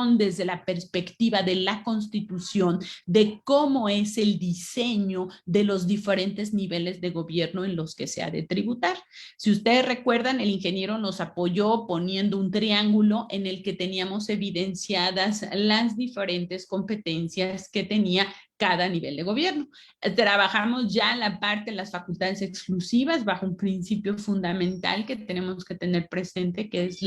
visión desde la perspectiva de la Constitución de cómo es el diseño de los diferentes niveles de gobierno en los que se ha de tributar. Si ustedes recuerdan, el ingeniero nos apoyó poniendo un triángulo en el que teníamos evidenciadas las diferentes competencias que tenía cada nivel de gobierno. Trabajamos ya la parte de las facultades exclusivas bajo un principio fundamental que tenemos que tener presente, que es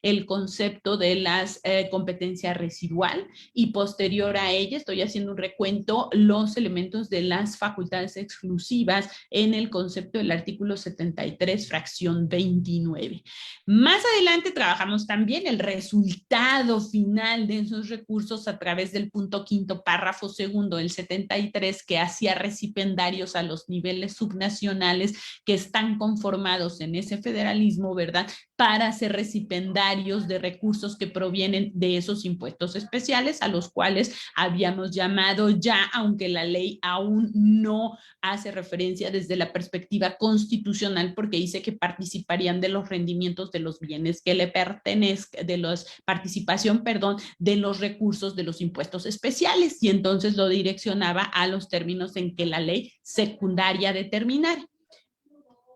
el concepto de las competencia residual, y posterior a ella estoy haciendo un recuento los elementos de las facultades exclusivas en el concepto del artículo 73, fracción 29. Más adelante trabajamos también el resultado final de esos recursos a través del punto quinto, párrafo segundo del 73, que hacía recipendarios a los niveles subnacionales que están conformados en ese federalismo, ¿verdad?, para ser recipendarios de recursos que provienen de esos impuestos especiales a los cuales habíamos llamado ya, aunque la ley aún no hace referencia desde la perspectiva constitucional, porque dice que participarían de los rendimientos de los bienes que le pertenezcan, de la participación, perdón, de los recursos de los impuestos especiales, y entonces lo direccionaba a los términos en que la ley secundaria determinara.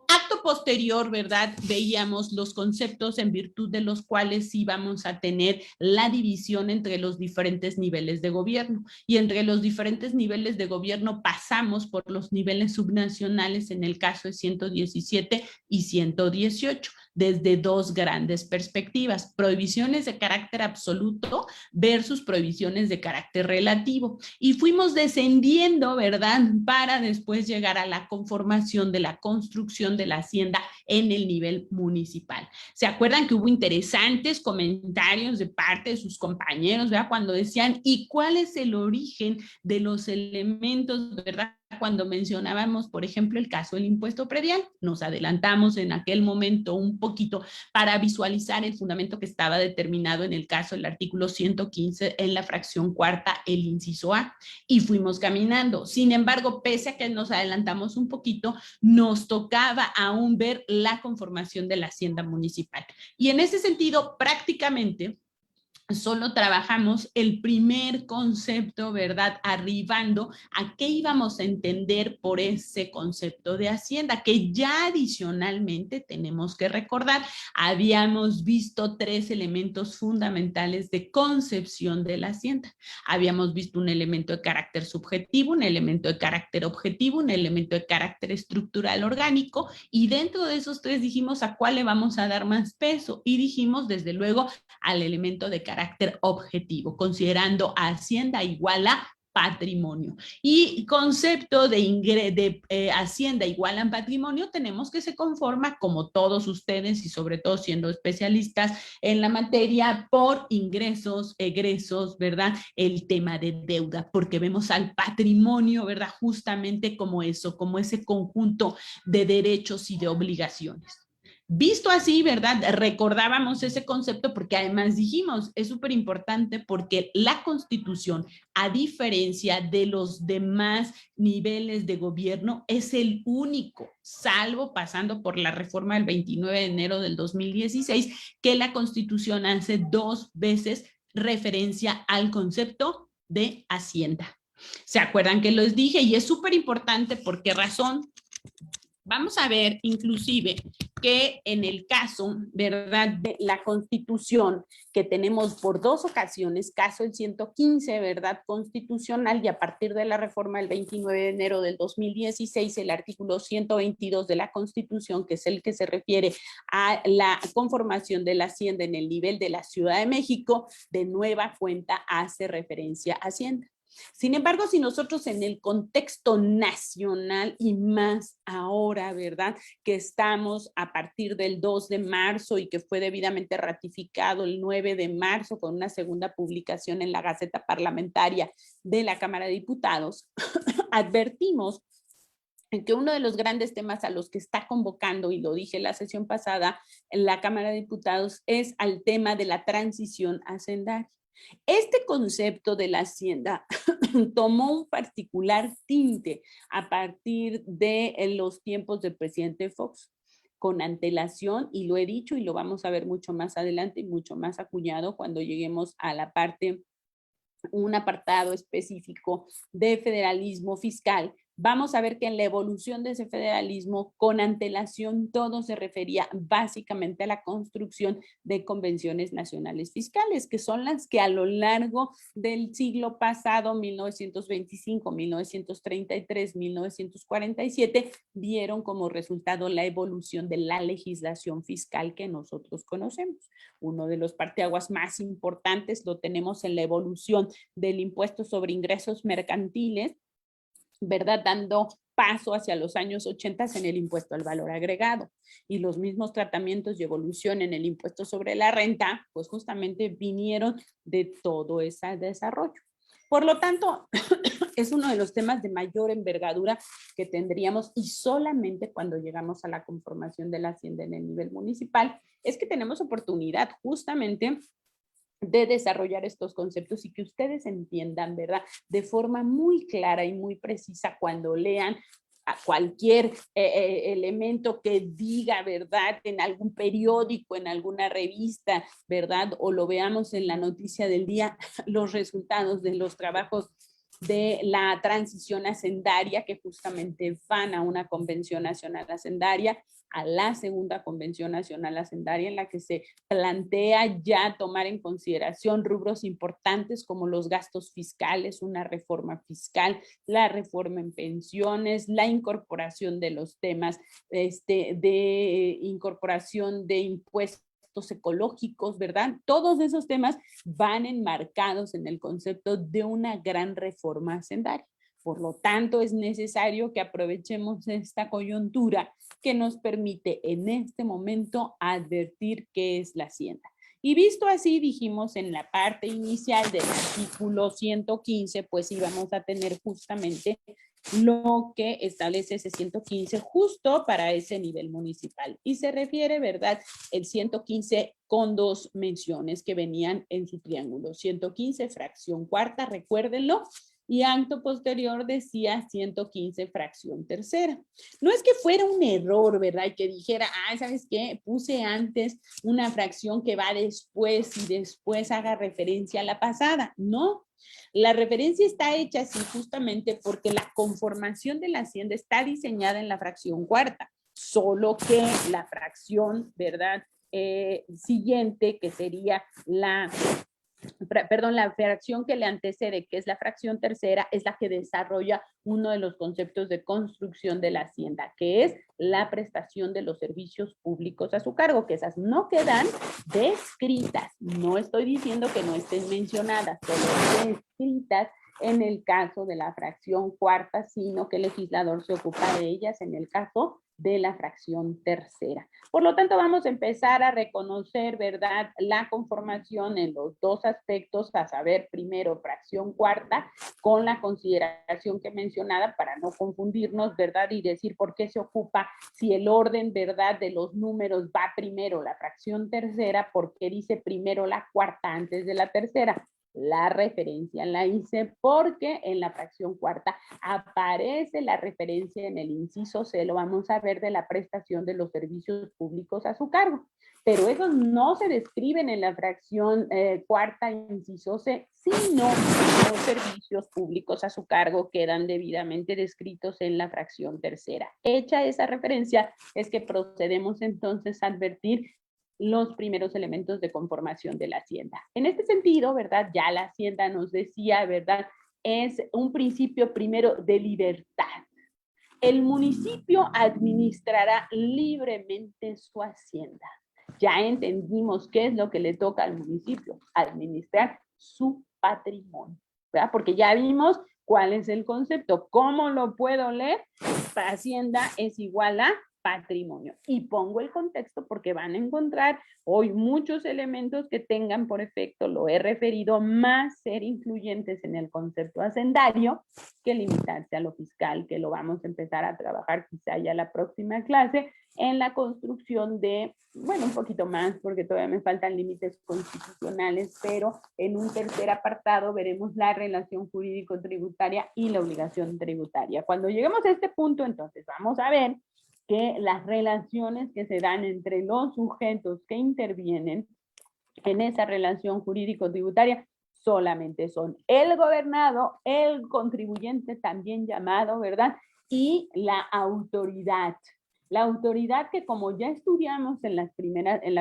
Acto posterior, ¿verdad?, veíamos los conceptos en virtud de los cuales íbamos a tener la división entre los diferentes niveles de gobierno, y entre los diferentes niveles de gobierno pasamos por los niveles subnacionales en el caso de 117 y 118, desde dos grandes perspectivas: prohibiciones de carácter absoluto versus prohibiciones de carácter relativo, y fuimos descendiendo, ¿verdad?, para después llegar a la conformación de la construcción de la hacienda en el nivel municipal. ¿Se acuerdan que hubo interesantes comentarios de parte de sus compañeros, ¿verdad?, cuando decían, ¿y cuál es el origen de los elementos, ¿verdad?, cuando mencionábamos, por ejemplo, el caso del impuesto predial? Nos adelantamos en aquel momento un poquito para visualizar el fundamento que estaba determinado en el caso del artículo 115 en la fracción cuarta, el inciso A, y fuimos caminando. Sin embargo, pese a que nos adelantamos un poquito, nos tocaba aún ver la conformación de la hacienda municipal. Y en ese sentido, prácticamente solo trabajamos el primer concepto, ¿verdad?, arribando a qué íbamos a entender por ese concepto de hacienda, que ya adicionalmente tenemos que recordar, habíamos visto tres elementos fundamentales de concepción de la hacienda. Habíamos visto un elemento de carácter subjetivo, un elemento de carácter objetivo, un elemento de carácter estructural orgánico, y dentro de esos tres dijimos a cuál le vamos a dar más peso, y dijimos desde luego al elemento de carácter objetivo, considerando a hacienda igual a patrimonio. Y concepto de hacienda igual a patrimonio tenemos que se conforma, como todos ustedes y sobre todo siendo especialistas en la materia, por ingresos, egresos, ¿verdad?, el tema de deuda, porque vemos al patrimonio, ¿verdad?, justamente como eso, como ese conjunto de derechos y de obligaciones. Visto así, ¿verdad?, recordábamos ese concepto porque además dijimos, es súper importante porque la Constitución, a diferencia de los demás niveles de gobierno, es el único, salvo pasando por la reforma del 29 de enero del 2016, que la Constitución hace dos veces referencia al concepto de hacienda. ¿Se acuerdan que los dije? Y es súper importante. ¿Por qué razón? Vamos a ver inclusive que en el caso, ¿verdad?, de la Constitución, que tenemos por dos ocasiones, caso el 115, ¿verdad?, constitucional, y a partir de la reforma del 29 de enero del 2016, el artículo 122 de la Constitución, que es el que se refiere a la conformación de la hacienda en el nivel de la Ciudad de México, de nueva cuenta hace referencia a hacienda. Sin embargo, si nosotros en el contexto nacional y más ahora, ¿verdad?, que estamos a partir del 2 de marzo y que fue debidamente ratificado el 9 de marzo con una segunda publicación en la Gaceta Parlamentaria de la Cámara de Diputados, advertimos que uno de los grandes temas a los que está convocando, y lo dije la sesión pasada en la Cámara de Diputados, es al tema de la transición hacendaria. Este concepto de la hacienda tomó un particular tinte a partir de los tiempos del presidente Fox. con antelación, y lo he dicho y lo vamos a ver mucho más adelante y mucho más acuñado cuando lleguemos a la parte, un apartado específico de federalismo fiscal. Vamos a ver que en la evolución de ese federalismo, con antelación, todo se refería básicamente a la construcción de convenciones nacionales fiscales, que son las que a lo largo del siglo pasado, 1925, 1933, 1947, dieron como resultado la evolución de la legislación fiscal que nosotros conocemos. Uno de los parteaguas más importantes lo tenemos en la evolución del impuesto sobre ingresos mercantiles, ¿verdad? Dando paso hacia los años 80 en el impuesto al valor agregado, y los mismos tratamientos y evolución en el impuesto sobre la renta, pues justamente vinieron de todo ese desarrollo. Por lo tanto, es uno de los temas de mayor envergadura que tendríamos, y solamente cuando llegamos a la conformación de la hacienda en el nivel municipal es que tenemos oportunidad justamente de desarrollar estos conceptos y que ustedes entiendan, ¿verdad? De forma muy clara y muy precisa cuando lean a cualquier elemento que diga, ¿verdad? En algún periódico, en alguna revista, ¿verdad? O lo veamos en la noticia del día, los resultados de los trabajos de la transición hacendaria, que justamente van a una convención nacional hacendaria, a la segunda convención nacional hacendaria, en la que se plantea ya tomar en consideración rubros importantes como los gastos fiscales, una reforma fiscal, la reforma en pensiones, la incorporación de los temas de incorporación de impuestos ecológicos, ¿verdad? Todos esos temas van enmarcados en el concepto de una gran reforma hacendaria. Por lo tanto, es necesario que aprovechemos esta coyuntura que nos permite en este momento advertir qué es la hacienda. Y visto así, dijimos en la parte inicial del artículo 115, pues íbamos a tener justamente lo que establece ese 115 justo para ese nivel municipal. Y se refiere, ¿verdad? El 115 con dos menciones que venían en su triángulo. 115 fracción cuarta, recuérdenlo, y acto posterior decía 115 fracción tercera. No es que fuera un error, ¿verdad? Y que dijera, ¿sabes qué? Puse antes una fracción que va después y después haga referencia a la pasada. No. La referencia está hecha así justamente porque la conformación de la hacienda está diseñada en la fracción cuarta, solo que la fracción, ¿verdad? Siguiente, que sería la fracción que le antecede, que es la fracción tercera, es la que desarrolla uno de los conceptos de construcción de la hacienda, que es la prestación de los servicios públicos a su cargo, que esas no quedan descritas. No estoy diciendo que no estén mencionadas, solo descritas en el caso de la fracción cuarta, sino que el legislador se ocupa de ellas en el caso de la fracción tercera. Por lo tanto, vamos a empezar a reconocer, ¿verdad?, la conformación en los dos aspectos, a saber, primero, fracción cuarta, con la consideración que mencionaba, para no confundirnos, ¿verdad?, y decir por qué se ocupa, si el orden, ¿verdad?, de los números va primero la fracción tercera, ¿por qué dice primero la cuarta antes de la tercera? La referencia la hice porque en la fracción cuarta aparece la referencia en el inciso C, lo vamos a ver, de la prestación de los servicios públicos a su cargo. Pero esos no se describen en la fracción cuarta, inciso C, sino los servicios públicos a su cargo quedan debidamente descritos en la fracción tercera. Hecha esa referencia, es que procedemos entonces a advertir los primeros elementos de conformación de la hacienda. En este sentido, ¿verdad? Ya la hacienda nos decía, ¿verdad? Es un principio primero de libertad. El municipio administrará libremente su hacienda. Ya entendimos qué es lo que le toca al municipio, administrar su patrimonio, ¿verdad? Porque ya vimos cuál es el concepto. ¿Cómo lo puedo leer? Hacienda es igual a patrimonio. Y pongo el contexto porque van a encontrar hoy muchos elementos que tengan por efecto, lo he referido, más ser influyentes en el concepto hacendario que limitarse a lo fiscal, que lo vamos a empezar a trabajar quizá ya la próxima clase en la construcción de, bueno, un poquito más porque todavía me faltan límites constitucionales, pero en un tercer apartado veremos la relación jurídico-tributaria y la obligación tributaria. Cuando lleguemos a este punto, entonces vamos a ver que las relaciones que se dan entre los sujetos que intervienen en esa relación jurídico-tributaria solamente son el gobernado, el contribuyente también llamado, ¿verdad? Y la autoridad. La autoridad que, como ya estudiamos en la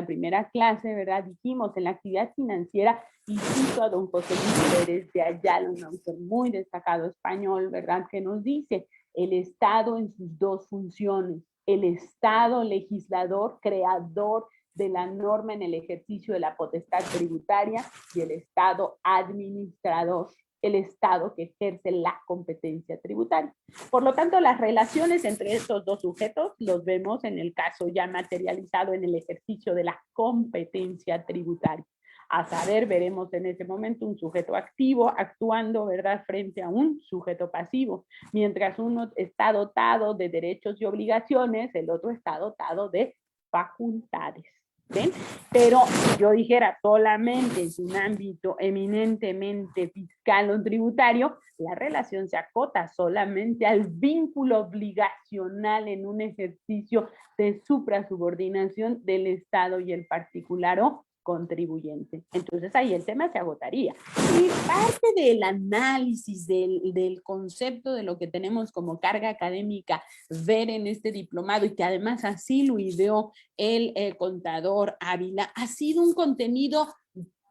primera clase, ¿verdad? Dijimos en la actividad financiera, y cito a don José Luis Pérez de Ayala, un autor muy destacado español, ¿verdad? Que nos dice, el Estado en sus dos funciones, el Estado legislador, creador de la norma en el ejercicio de la potestad tributaria, y el Estado administrador, el Estado que ejerce la competencia tributaria. Por lo tanto, las relaciones entre estos dos sujetos los vemos en el caso ya materializado en el ejercicio de la competencia tributaria. A saber, veremos en ese momento un sujeto activo actuando, ¿verdad?, frente a un sujeto pasivo. Mientras uno está dotado de derechos y obligaciones, el otro está dotado de facultades. ¿Ven? Pero si yo dijera solamente en un ámbito eminentemente fiscal o tributario, la relación se acota solamente al vínculo obligacional en un ejercicio de suprasubordinación del Estado y el particular o contribuyente. Entonces ahí el tema se agotaría. Y parte del análisis del concepto de lo que tenemos como carga académica ver en este diplomado, y que además así lo ideó el contador Ávila, ha sido un contenido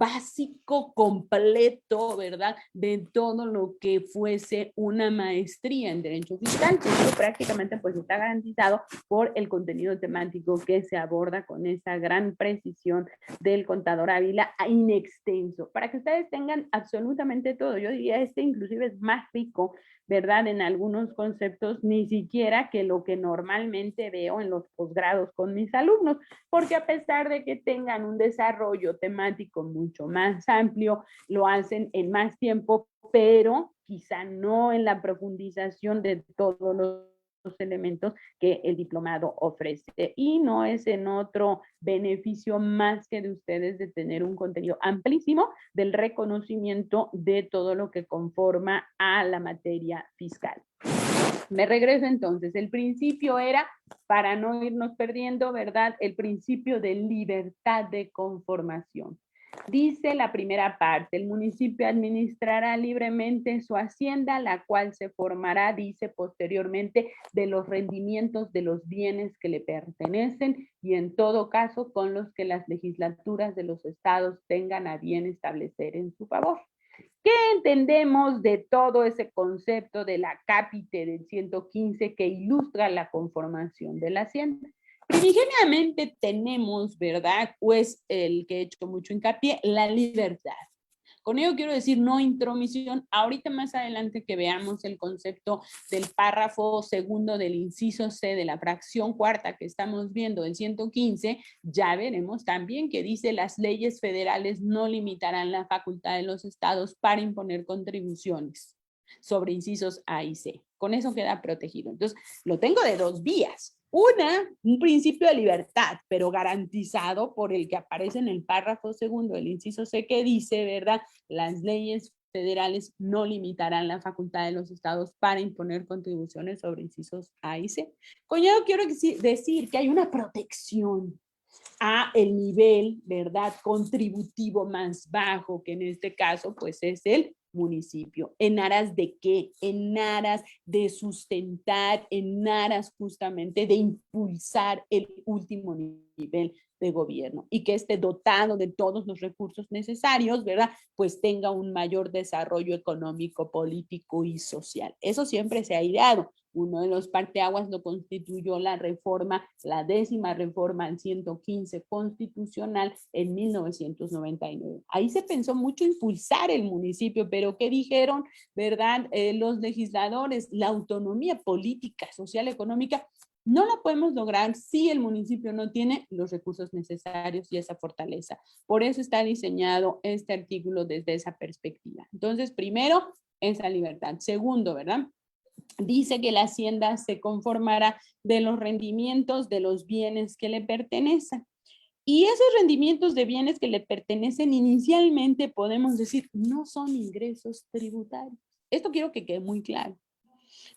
básico, completo, ¿verdad?, de todo lo que fuese una maestría en Derecho Fiscal, que esto prácticamente pues está garantizado por el contenido temático que se aborda con esa gran precisión del contador Ávila in extenso, para que ustedes tengan absolutamente todo. Yo diría, inclusive es más rico, ¿verdad?, en algunos conceptos, ni siquiera que lo que normalmente veo en los posgrados con mis alumnos, porque a pesar de que tengan un desarrollo temático mucho más amplio, lo hacen en más tiempo, pero quizá no en la profundización de todos los elementos que el diplomado ofrece, y no es en otro beneficio más que de ustedes de tener un contenido amplísimo del reconocimiento de todo lo que conforma a la materia fiscal. Me regreso entonces. El principio era, para no irnos perdiendo, ¿verdad?, el principio de libertad de conformación. Dice la primera parte, el municipio administrará libremente su hacienda, la cual se formará, dice posteriormente, de los rendimientos de los bienes que le pertenecen, y en todo caso con los que las legislaturas de los estados tengan a bien establecer en su favor. ¿Qué entendemos de todo ese concepto de la cápite del 115 que ilustra la conformación de la hacienda? Primigeniamente tenemos, ¿verdad?, pues el que he hecho mucho hincapié, la libertad. Con ello quiero decir no intromisión. Ahorita más adelante que veamos el concepto del párrafo segundo del inciso C de la fracción cuarta que estamos viendo del 115, ya veremos también que dice las leyes federales no limitarán la facultad de los estados para imponer contribuciones sobre incisos A y C. Con eso queda protegido. Entonces, lo tengo de dos vías. Un principio de libertad, pero garantizado por el que aparece en el párrafo segundo del inciso C, que dice, ¿verdad?, las leyes federales no limitarán la facultad de los estados para imponer contribuciones sobre incisos A y C. Con ello quiero decir que hay una protección a el nivel, ¿verdad?, contributivo más bajo, que en este caso pues es el municipio. ¿En aras de qué? En aras de sustentar, en aras justamente de impulsar el último nivel de gobierno, y que esté dotado de todos los recursos necesarios, ¿verdad?, pues tenga un mayor desarrollo económico, político y social. Eso siempre se ha ideado. Uno de los parteaguas lo constituyó la reforma, la 10ª reforma al 115 constitucional en 1999. Ahí se pensó mucho impulsar el municipio, pero ¿qué dijeron, verdad, los legisladores? La autonomía política, social, económica no la podemos lograr si el municipio no tiene los recursos necesarios y esa fortaleza. Por eso está diseñado este artículo desde esa perspectiva. Entonces, primero, esa libertad. Segundo, ¿verdad?, dice que la hacienda se conformará de los rendimientos de los bienes que le pertenecen. Y esos rendimientos de bienes que le pertenecen inicialmente, podemos decir, no son ingresos tributarios. Esto quiero que quede muy claro.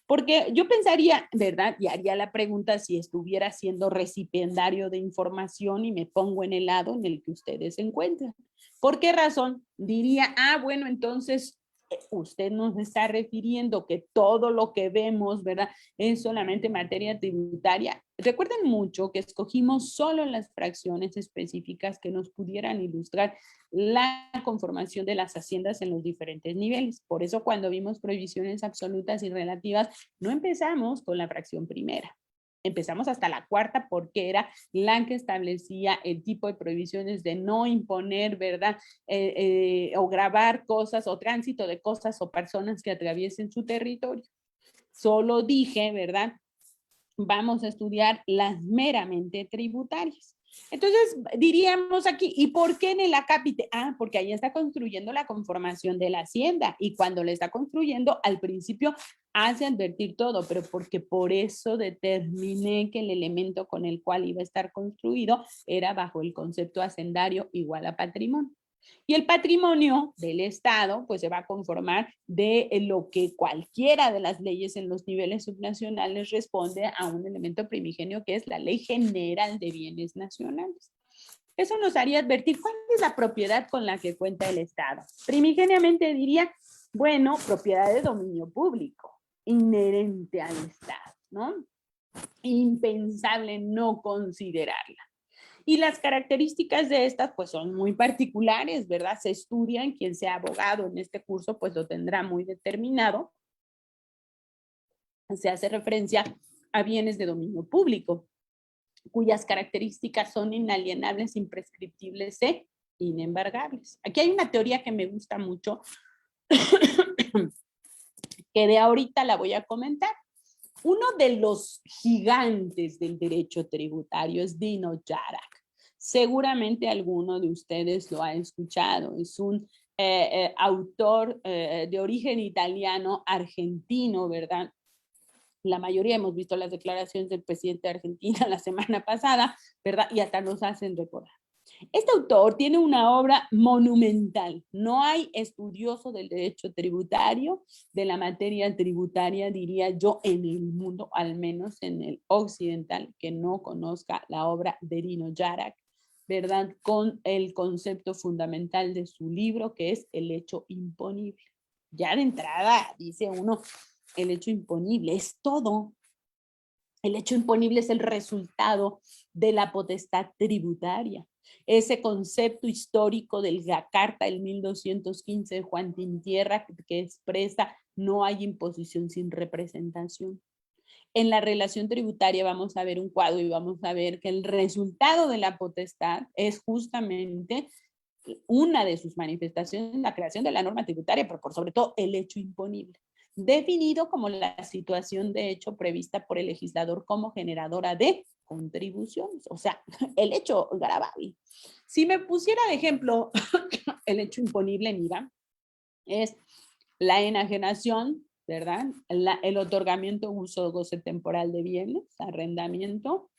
Porque yo pensaría, ¿verdad? Y haría la pregunta si estuviera siendo recipiendario de información y me pongo en el lado en el que ustedes se encuentran. ¿Por qué razón? Diría, bueno, entonces usted nos está refiriendo que todo lo que vemos, ¿verdad? Es solamente materia tributaria. Recuerden mucho que escogimos solo las fracciones específicas que nos pudieran ilustrar la conformación de las haciendas en los diferentes niveles. Por eso cuando vimos prohibiciones absolutas y relativas, no empezamos con la fracción primera. Empezamos hasta la cuarta porque era la que establecía el tipo de prohibiciones de no imponer, ¿verdad? O grabar cosas o tránsito de cosas o personas que atraviesen su territorio. Solo dije, ¿verdad? Vamos a estudiar las meramente tributarias. Entonces, diríamos aquí, ¿y por qué en el acápite? Porque ahí está construyendo la conformación de la hacienda y cuando le está construyendo, al principio hace advertir todo, pero porque por eso determiné que el elemento con el cual iba a estar construido era bajo el concepto hacendario igual a patrimonio. Y el patrimonio del Estado pues se va a conformar de lo que cualquiera de las leyes en los niveles subnacionales responde a un elemento primigenio que es la Ley General de Bienes Nacionales. Eso nos haría advertir cuál es la propiedad con la que cuenta el Estado. Primigeniamente diría, bueno, propiedad de dominio público, inherente al Estado, ¿no? Impensable no considerarla. Y las características de estas pues son muy particulares, ¿verdad? Se estudian, quien sea abogado en este curso pues lo tendrá muy determinado. Se hace referencia a bienes de dominio público, cuyas características son inalienables, imprescriptibles e inembargables. Aquí hay una teoría que me gusta mucho, que de ahorita la voy a comentar. Uno de los gigantes del derecho tributario es Dino Yarak. Seguramente alguno de ustedes lo ha escuchado. Es un autor de origen italiano, argentino, ¿verdad? La mayoría hemos visto las declaraciones del presidente de Argentina la semana pasada, ¿verdad? Y hasta nos hacen recordar. Este autor tiene una obra monumental. No hay estudioso del derecho tributario, de la materia tributaria, diría yo, en el mundo, al menos en el occidental, que no conozca la obra de Dino Yarak, ¿verdad? Con el concepto fundamental de su libro, que es el hecho imponible. Ya de entrada, dice uno, el hecho imponible es todo. El hecho imponible es el resultado de la potestad tributaria. Ese concepto histórico del la Carta del 1215 de Juan Tintierra que expresa no hay imposición sin representación. En la relación tributaria vamos a ver un cuadro y vamos a ver que el resultado de la potestad es justamente una de sus manifestaciones, la creación de la norma tributaria, pero por sobre todo el hecho imponible, definido como la situación de hecho prevista por el legislador como generadora de contribuciones, o sea, el hecho gravable. Si me pusiera de ejemplo el hecho imponible en IVA, es la enajenación, ¿verdad? El otorgamiento, uso, goce temporal de bienes, arrendamiento,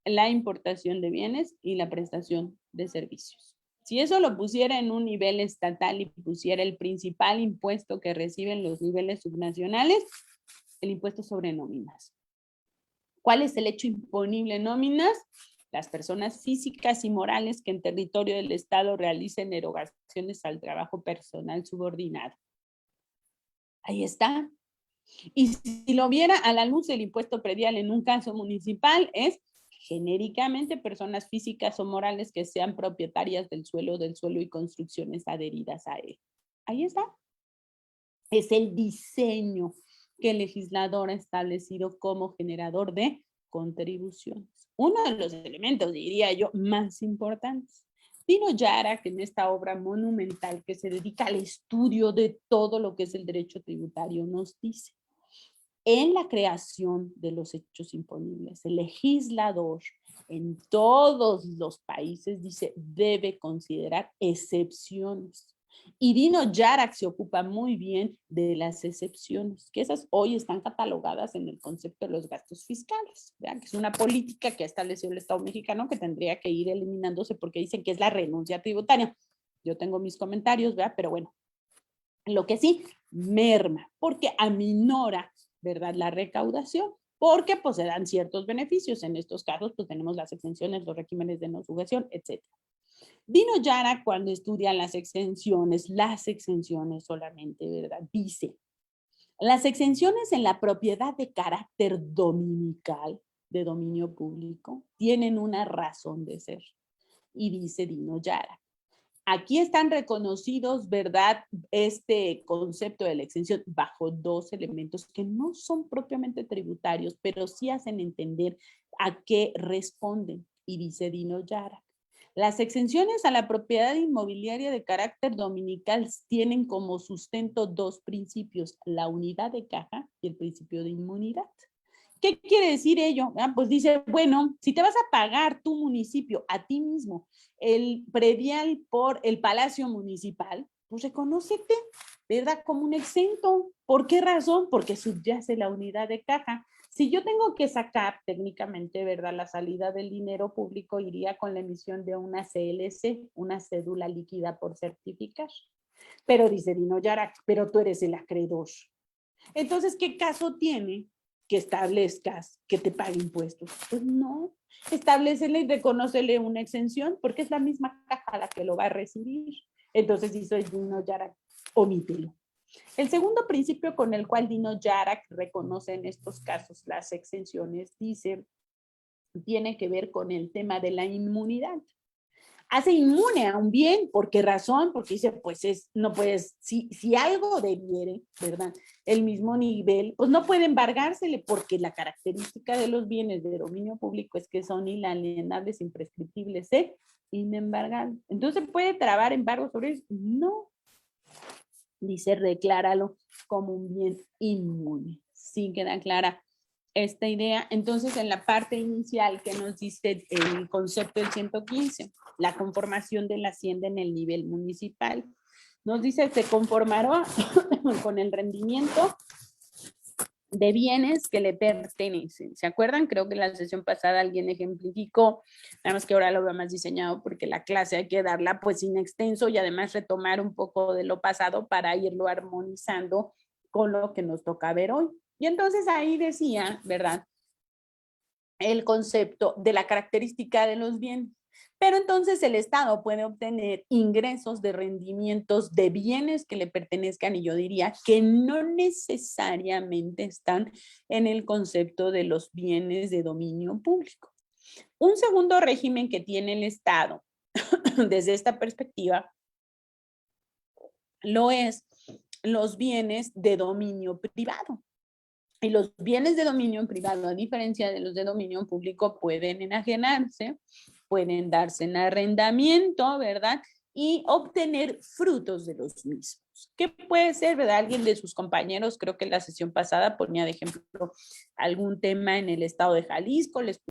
la importación de bienes y la prestación de servicios. Si eso lo pusiera en un nivel estatal y pusiera el principal impuesto que reciben los niveles subnacionales, el impuesto sobre nóminas. ¿Cuál es el hecho imponible en nóminas? Las personas físicas y morales que en territorio del Estado realicen erogaciones al trabajo personal subordinado. Ahí está. Y si lo viera a la luz del impuesto predial en un caso municipal, es genéricamente personas físicas o morales que sean propietarias del suelo y construcciones adheridas a él. Ahí está. Es el diseño que el legislador ha establecido como generador de contribuciones. Uno de los elementos, diría yo, más importantes. Dino Yarak, en esta obra monumental que se dedica al estudio de todo lo que es el derecho tributario, nos dice: en la creación de los hechos imponibles, el legislador en todos los países dice debe considerar excepciones. Y Dino Yarak se ocupa muy bien de las excepciones, que esas hoy están catalogadas en el concepto de los gastos fiscales, ¿verdad? Que es una política que ha establecido el Estado mexicano que tendría que ir eliminándose porque dicen que es la renuncia tributaria. Yo tengo mis comentarios, ¿verdad? Pero bueno, lo que sí merma, porque aminora, ¿verdad? La recaudación, porque pues se dan ciertos beneficios. En estos casos, pues tenemos las exenciones, los regímenes de no sujeción, etc. Dino Yara, cuando estudia las exenciones solamente, ¿verdad? Dice, las exenciones en la propiedad de carácter dominical, de dominio público, tienen una razón de ser. Y dice Dino Yara, aquí están reconocidos, ¿verdad? Este concepto de la exención bajo dos elementos que no son propiamente tributarios, pero sí hacen entender a qué responden. Y dice Dino Yara, las exenciones a la propiedad inmobiliaria de carácter dominical tienen como sustento dos principios, la unidad de caja y el principio de inmunidad. ¿Qué quiere decir ello? Pues dice, bueno, si te vas a pagar tu municipio a ti mismo el predial por el Palacio Municipal, pues reconócete, ¿verdad? Como un exento. ¿Por qué razón? Porque subyace la unidad de caja. Si yo tengo que sacar técnicamente, ¿verdad? La salida del dinero público iría con la emisión de una CLC, una cédula líquida por certificar. Pero dice Dino Yara, pero tú eres el acreedor. Entonces, ¿qué caso tiene que establezcas que te pague impuestos? Pues no, establecele y reconócele una exención porque es la misma caja la que lo va a recibir. Entonces hizo el Dino Yarak, omítelo. El segundo principio con el cual Dino Yarak reconoce en estos casos las exenciones, dice, tiene que ver con el tema de la inmunidad. Hace inmune a un bien, ¿por qué razón? Porque dice, pues no puedes, si algo debiere, ¿verdad? El mismo nivel, pues no puede embargársele, porque la característica de los bienes de dominio público es que son inalienables, imprescriptibles, inembargables. Entonces, ¿puede trabar embargo sobre eso? No. Dice, decláralo como un bien inmune. Sí queda clara esta idea. Entonces, en la parte inicial que nos dice el concepto del 115, la conformación de la hacienda en el nivel municipal, nos dice, se conformará con el rendimiento de bienes que le pertenecen. ¿Se acuerdan? Creo que en la sesión pasada alguien ejemplificó, nada más que ahora lo veo más diseñado porque la clase hay que darla pues sin extenso y además retomar un poco de lo pasado para irlo armonizando con lo que nos toca ver hoy. Y entonces ahí decía, ¿verdad? El concepto de la característica de los bienes. Pero entonces el Estado puede obtener ingresos de rendimientos de bienes que le pertenezcan y yo diría que no necesariamente están en el concepto de los bienes de dominio público. Un segundo régimen que tiene el Estado desde esta perspectiva lo es los bienes de dominio privado. Y los bienes de dominio privado, a diferencia de los de dominio público, pueden enajenarse, pueden darse en arrendamiento, ¿verdad? Y obtener frutos de los mismos. ¿Qué puede ser, verdad? Alguien de sus compañeros, creo que en la sesión pasada ponía de ejemplo algún tema en el estado de Jalisco, les